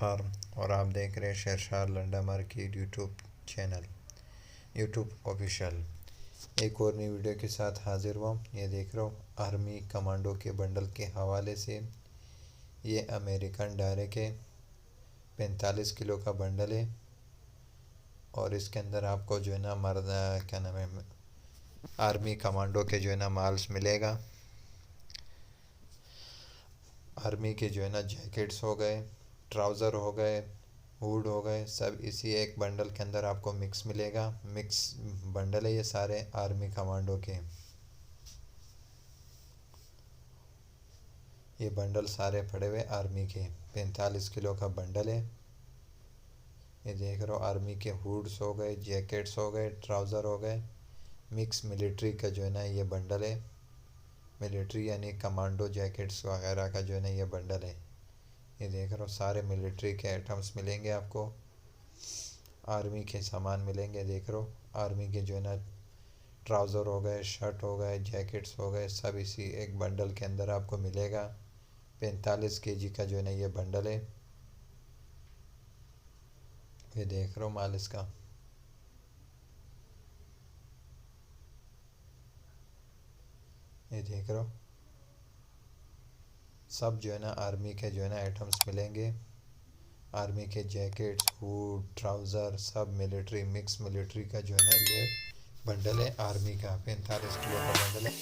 Farm और आप देख रहे हैं Shershah Landa market YouTube channel YouTube official. एक और नई वीडियो के साथ हाजिर हुआ। ये देख रहा हूँ आर्मी कमांडो के बंडल के हवाले से। ये अमेरिकन डायरेक्ट है, 45 किलो का बंडल है और इसके अंदर आपको जो है ना मर्द क्या नाम है आर्मी कमांडो के जो है ना माल्स मिलेगा। आर्मी के जो है ना जैकेट्स हो गए, ट्राउज़र हो गए, हुड हो गए, सब इसी एक बंडल के अंदर आपको मिक्स मिलेगा। मिक्स बंडल है ये सारे आर्मी कमांडो के। ये बंडल सारे पड़े हुए आर्मी के, 45 किलो का बंडल है। ये देख रहे हो आर्मी के हुड्स हो गए, जैकेट्स हो गए, ट्राउज़र हो गए, मिक्स मिलिट्री का जो है ना ये बंडल है। मिलिट्री यानी कमांडो जैकेट्स वगैरह का जो है ना ये बंडल है। ये देख रहे हो सारे मिलिट्री के आइटम्स मिलेंगे आपको, आर्मी के सामान मिलेंगे। देख रहे हो आर्मी के जो है ना ट्राउज़र हो गए, शर्ट हो गए, जैकेट्स हो गए, सब इसी एक बंडल के अंदर आपको मिलेगा। 45 केजी का जो है ना ये बंडल है। ये देख रहे हो माल इसका। ये देख रहे हो सब जो है ना आर्मी के जो है ना आइटम्स मिलेंगे। आर्मी के जैकेट्स, हुड, ट्राउज़र, सब मिलिट्री, मिक्स मिलिट्री का जो है ना ये बंडल है। आर्मी का 45 किलो का बंडल है।